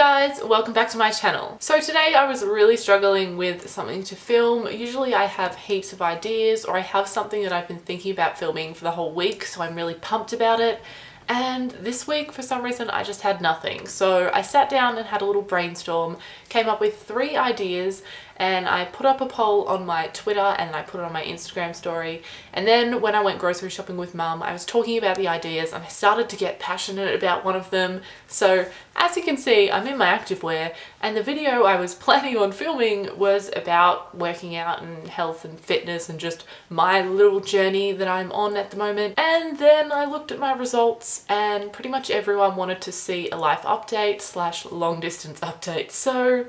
guys, welcome back to my channel. So today I was really struggling with something to film. Usually I have heaps of ideas, or I have something that I've been thinking about filming for the whole week, so I'm really pumped about it. And this week, for some reason, I just had nothing. So I sat down and had a little brainstorm, came up with 3 ideas, and I put up a poll on my Twitter and I put it on my Instagram story. And then when I went grocery shopping with mum, I was talking about the ideas and I started to get passionate about one of them. So as you can see, I'm in my activewear, and the video I was planning on filming was about working out and health and fitness and just my little journey that I'm on at the moment. And then I looked at my results and pretty much everyone wanted to see a life update / long distance update. So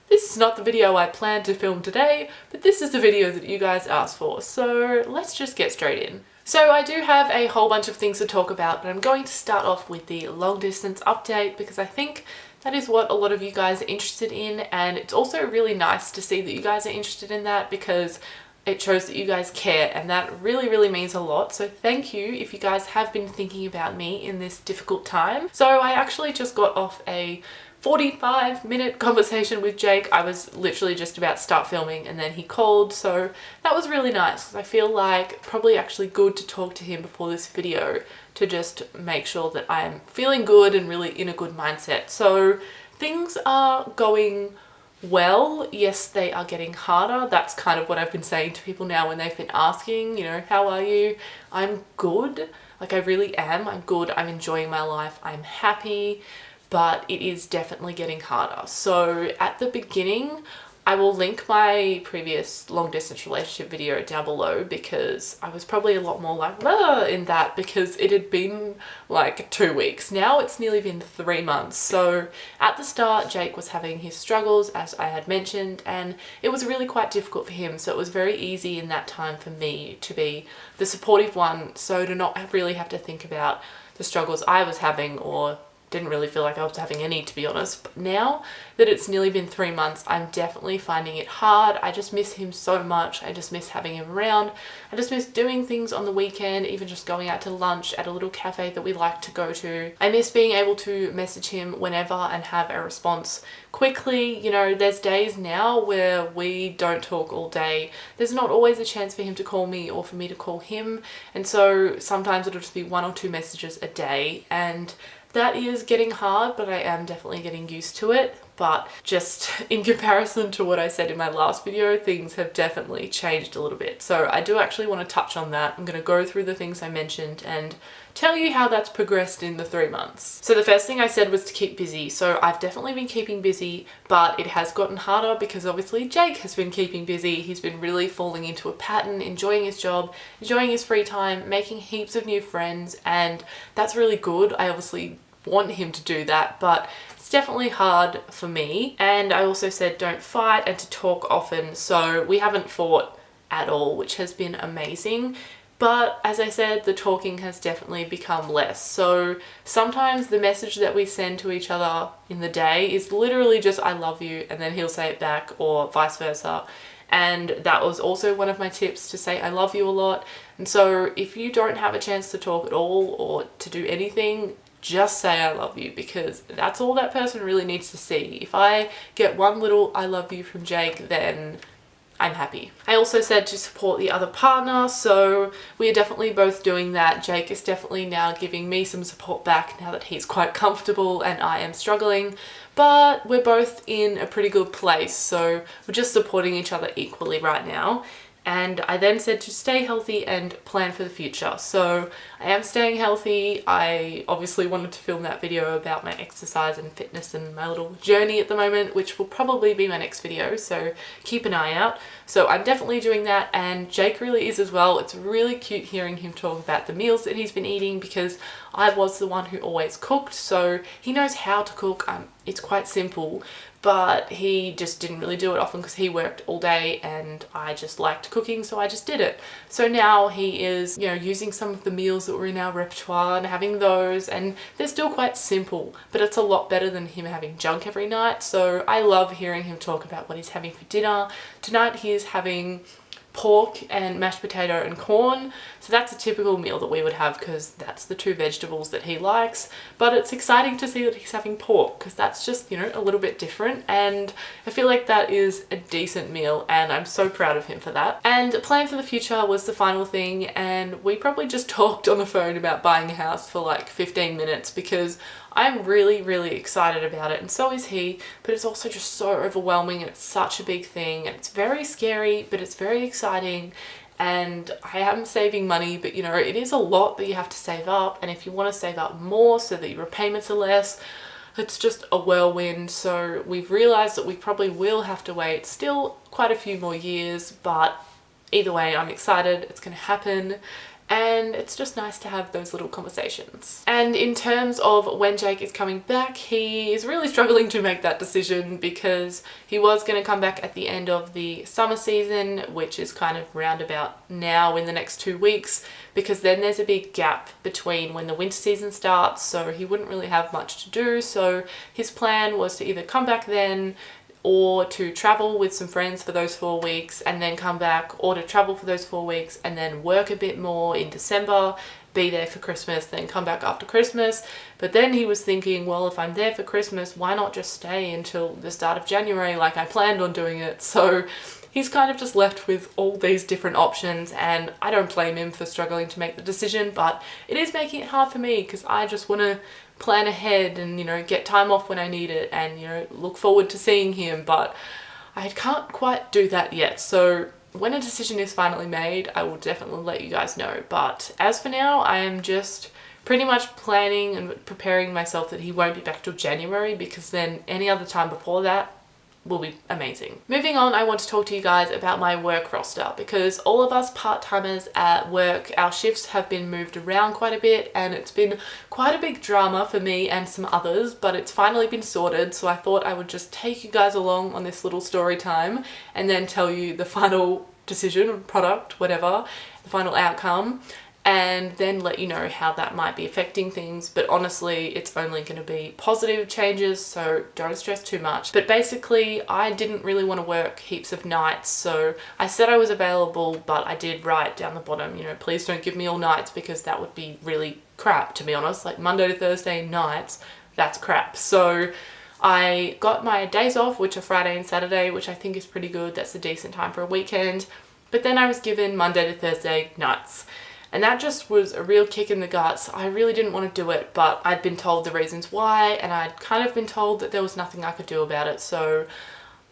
this is not the video I planned to film today, but this is the video that you guys asked for, so let's just get straight in. So I do have a whole bunch of things to talk about, but I'm going to start off with the long distance update because I think that is what a lot of you guys are interested in, and it's also really nice to see that you guys are interested in that because it shows that you guys care, and that really means a lot. So thank you if you guys have been thinking about me in this difficult time. So I actually just got off a 45-minute conversation with Jake. I was literally just about to start filming and then he called, so that was really nice. I feel like probably actually good to talk to him before this video to just make sure that I'm feeling good and really in a good mindset. So things are going well. Yes, they are getting harder. That's kind of what I've been saying to people now when they've been asking, you know, how are you? I'm good. Like I really am. I'm good. I'm enjoying my life. I'm happy. But it is definitely getting harder. So at the beginning, I will link my previous long distance relationship video down below because I was probably a lot more like in that because it had been like 2 weeks. Now it's nearly been 3 months. So at the start, Jake was having his struggles, as I had mentioned, and it was really quite difficult for him. So it was very easy in that time for me to be the supportive one, so to not really have to think about the struggles I was having, or didn't really feel like I was having any, to be honest. But now that it's nearly been 3 months, I'm definitely finding it hard. I just miss him so much. I just miss having him around. I just miss doing things on the weekend, even just going out to lunch at a little cafe that we like to go to. I miss being able to message him whenever and have a response quickly. You know, there's days now where we don't talk all day. There's not always a chance for him to call me or for me to call him. And so sometimes it'll just be 1 or 2 messages a day, and that is getting hard, but I am definitely getting used to it. But just in comparison to what I said in my last video, things have definitely changed a little bit. So I do actually want to touch on that. I'm going to go through the things I mentioned and tell you how that's progressed in the 3 months. So the first thing I said was to keep busy. So I've definitely been keeping busy, but it has gotten harder because obviously Jake has been keeping busy. He's been really falling into a pattern, enjoying his job, enjoying his free time, making heaps of new friends, and that's really good. I obviously want him to do that, but it's definitely hard for me. And I also said don't fight and to talk often. So we haven't fought at all, which has been amazing. But as I said, the talking has definitely become less. So sometimes the message that we send to each other in the day is literally just I love you, and then he'll say it back, or vice versa. And that was also one of my tips, to say I love you a lot. And so if you don't have a chance to talk at all or to do anything, just say I love you, because that's all that person really needs to see. If I get one little I love you from Jake, then I'm happy. I also said to support the other partner, so we are definitely both doing that. Jake is definitely now giving me some support back now that he's quite comfortable and I am struggling, but we're both in a pretty good place, so we're just supporting each other equally right now. And I then said to stay healthy and plan for the future. So I am staying healthy. I obviously wanted to film that video about my exercise and fitness and my little journey at the moment, which will probably be my next video, so keep an eye out. So I'm definitely doing that, and Jake really is as well. It's really cute hearing him talk about the meals that he's been eating, because I was the one who always cooked, so he knows how to cook. It's quite simple, but he just didn't really do it often because he worked all day and I just liked cooking, so I just did it. So now he is, you know, using some of the meals that were in our repertoire and having those, and they're still quite simple, but it's a lot better than him having junk every night. So I love hearing him talk about what he's having for dinner. Tonight he is having pork and mashed potato and corn. So that's a typical meal that we would have because that's the two vegetables that he likes. But it's exciting to see that he's having pork because that's just, you know, a little bit different, and I feel like that is a decent meal and I'm so proud of him for that. And plan for the future was the final thing, and we probably just talked on the phone about buying a house for like 15 minutes because I'm really excited about it, and so is he, but it's also just so overwhelming and it's such a big thing and it's very scary, but it's very exciting. And I am saving money, but you know, it is a lot that you have to save up, and if you want to save up more so that your repayments are less, it's just a whirlwind. So we've realized that we probably will have to wait still quite a few more years, but either way, I'm excited, it's going to happen. And it's just nice to have those little conversations. And in terms of when Jake is coming back, he is really struggling to make that decision because he was going to come back at the end of the summer season, which is kind of roundabout now in the next 2 weeks, because then there's a big gap between when the winter season starts, so he wouldn't really have much to do. So his plan was to either come back then, or to travel with some friends for those 4 weeks and then come back, or to travel for those 4 weeks and then work a bit more in December, be there for Christmas, then come back after Christmas. But then he was thinking, well, if I'm there for Christmas, why not just stay until the start of January like I planned on doing it? So he's kind of just left with all these different options, and I don't blame him for struggling to make the decision, but it is making it hard for me because I just want to plan ahead and, you know, get time off when I need it and, you know, look forward to seeing him, but I can't quite do that yet. So when a decision is finally made, I will definitely let you guys know. But as for now, I am just pretty much planning and preparing myself that he won't be back till January, because then any other time before that will be amazing. Moving on, I want to talk to you guys about my work roster, because all of us part-timers at work, our shifts have been moved around quite a bit, and it's been quite a big drama for me and some others, but it's finally been sorted. So I thought I would just take you guys along on this little story time and then tell you the final decision, product, whatever, the final outcome, and then let you know how that might be affecting things. But honestly, it's only going to be positive changes, so don't stress too much. But basically, I didn't really want to work heaps of nights, so I said I was available, but I did write down the bottom, you know, please don't give me all nights, because that would be really crap, to be honest. Like Monday to Thursday nights, that's crap. So I got my days off, which are Friday and Saturday, which I think is pretty good. That's a decent time for a weekend. But then I was given Monday to Thursday nights. And that just was a real kick in the guts. I really didn't want to do it, but I'd been told the reasons why, and I'd kind of been told that there was nothing I could do about it. So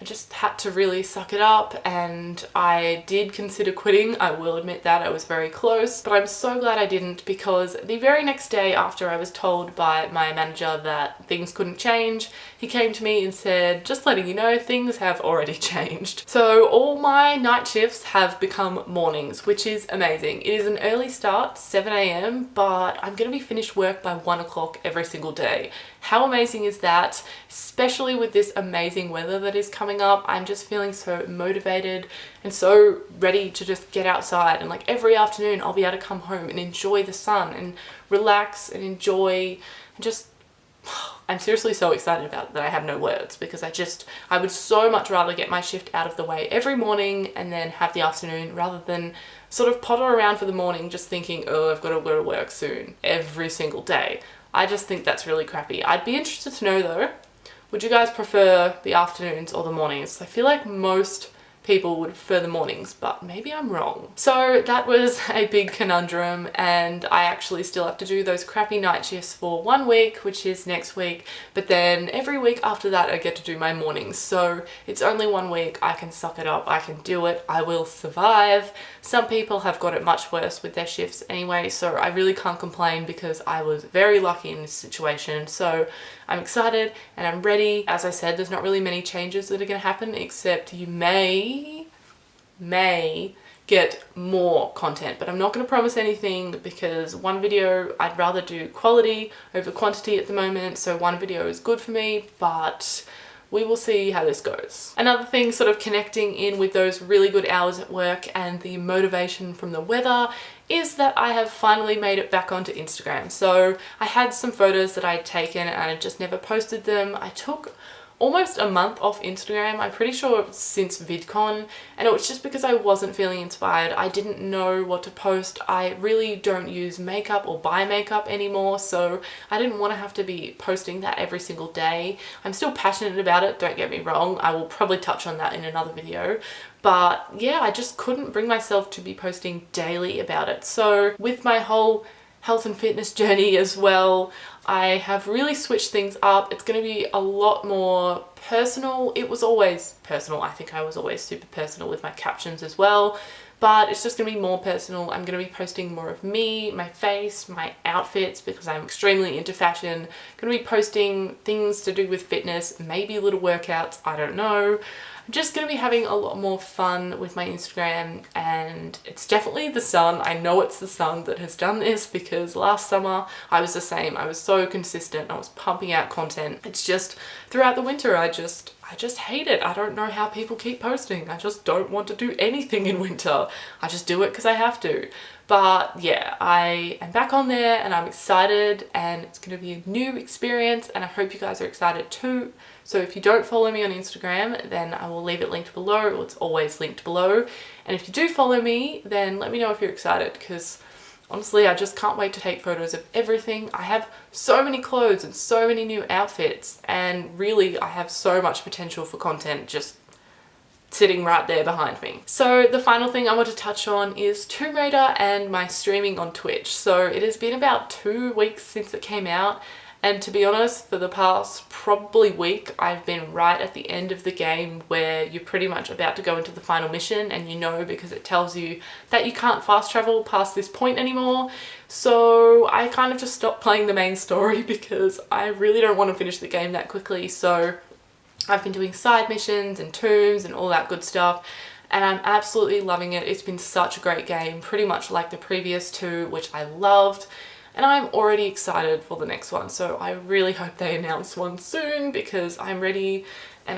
I just had to really suck it up, and I did consider quitting. I will admit that I was very close, but I'm so glad I didn't, because the very next day after I was told by my manager that things couldn't change, he came to me and said, just letting you know, things have already changed. So all my night shifts have become mornings, which is amazing. It is an early start, 7 a.m, but I'm going to be finished work by 1 o'clock every single day. How amazing is that? Especially with this amazing weather that is coming up. I'm just feeling so motivated and so ready to just get outside, and like every afternoon I'll be able to come home and enjoy the sun and relax and enjoy and just I'm seriously so excited about it that I have no words, because I would so much rather get my shift out of the way every morning and then have the afternoon, rather than sort of potter around for the morning just thinking, oh, I've got to go to work soon every single day. I just think that's really crappy. I'd be interested to know though, would you guys prefer the afternoons or the mornings? I feel like most people would prefer the mornings, but maybe I'm wrong. So that was a big conundrum, and I actually still have to do those crappy night shifts for 1 week, which is next week, but then every week after that I get to do my mornings. So it's only 1 week, I can suck it up, I can do it, I will survive. Some people have got it much worse with their shifts anyway, so I really can't complain, because I was very lucky in this situation. So I'm excited and I'm ready. As I said, there's not really many changes that are going to happen, except you may get more content, but I'm not going to promise anything, because one video, I'd rather do quality over quantity at the moment. So 1 video is good for me, but we will see how this goes. Another thing, sort of connecting in with those really good hours at work and the motivation from the weather, is that I have finally made it back onto Instagram. So I had some photos that I had taken and I just never posted them. I took almost a month off Instagram. I'm pretty sure since VidCon, and it was just because I wasn't feeling inspired. I didn't know what to post. I really don't use makeup or buy makeup anymore, so I didn't want to have to be posting that every single day. I'm still passionate about it, don't get me wrong. I will probably touch on that in another video. But yeah, I just couldn't bring myself to be posting daily about it. So with my whole health and fitness journey as well, I have really switched things up. It's going to be a lot more personal. It was always personal. I think I was always super personal with my captions as well, but it's just going to be more personal. I'm going to be posting more of me, my face, my outfits, because I'm extremely into fashion. Going to be posting things to do with fitness, maybe little workouts, I don't know. I'm just going to be having a lot more fun with my Instagram, and it's definitely the sun. I know it's the sun that has done this, because last summer I was the same. I was so consistent. I was pumping out content. It's just throughout the winter I just hate it. I don't know how people keep posting. I just don't want to do anything in winter. I just do it because I have to. But yeah, I am back on there and I'm excited, and it's going to be a new experience, and I hope you guys are excited too. So if you don't follow me on Instagram, then I will leave it linked below. It's always linked below. And if you do follow me, then let me know if you're excited, because honestly, I just can't wait to take photos of everything. I have so many clothes and so many new outfits, and really I have so much potential for content just sitting right there behind me. So the final thing I want to touch on is Tomb Raider and my streaming on Twitch. So it has been about 2 weeks since it came out, and to be honest, for the past probably week, I've been right at the end of the game where you're pretty much about to go into the final mission, and you know, because it tells you that you can't fast travel past this point anymore. So I kind of just stopped playing the main story because I really don't want to finish the game that quickly. So I've been doing side missions and tombs and all that good stuff, and I'm absolutely loving it. It's been such a great game, pretty much like the previous two, which I loved. And I'm already excited for the next one, so I really hope they announce one soon, because I'm ready, and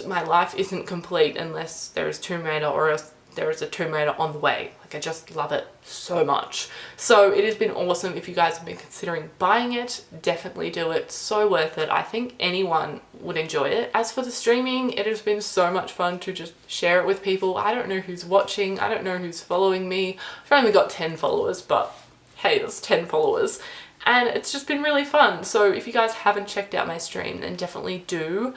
my life isn't complete unless there is Tomb Raider, or else there is a Tomb Raider on the way. Like, I just love it so much. So it has been awesome. If you guys have been considering buying it, definitely do it. So worth it. I think anyone would enjoy it. As for the streaming, it has been so much fun to just share it with people. I don't know who's watching. I don't know who's following me. I've only got 10 followers, but hey, that's 10 followers. And it's just been really fun. So if you guys haven't checked out my stream, then definitely do.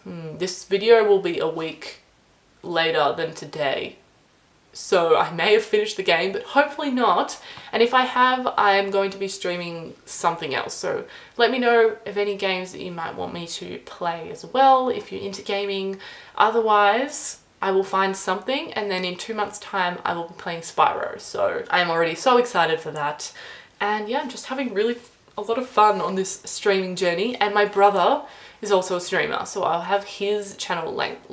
This video will be a week later than today, so I may have finished the game, but hopefully not. And if I have, I'm going to be streaming something else. So let me know of any games that you might want me to play as well, if you're into gaming. Otherwise, I will find something, and then in 2 months' time I will be playing Spyro. So I'm already so excited for that. And yeah, I'm just having really a lot of fun on this streaming journey. And my brother is also a streamer, so I'll have his channel linked,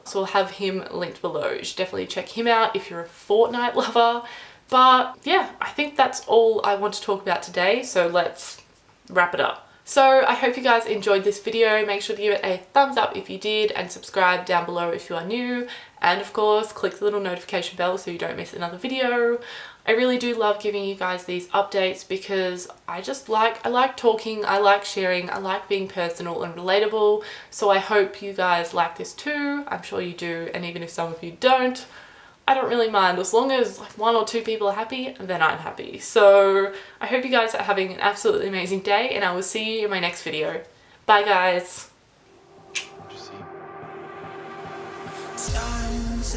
so I'll have him linked below. You should definitely check him out if you're a Fortnite lover. But yeah, I think that's all I want to talk about today, so let's wrap it up. So I hope you guys enjoyed this video. Make sure to give it a thumbs up if you did, and subscribe down below if you are new. And of course, click the little notification bell so you don't miss another video. I really do love giving you guys these updates, because I like talking, I like sharing, I like being personal and relatable. So I hope you guys like this too. I'm sure you do, and even if some of you don't, I don't really mind. As long as like 1 or 2 people are happy, then I'm happy. So I hope you guys are having an absolutely amazing day, and I will see you in my next video. Bye guys. Sounds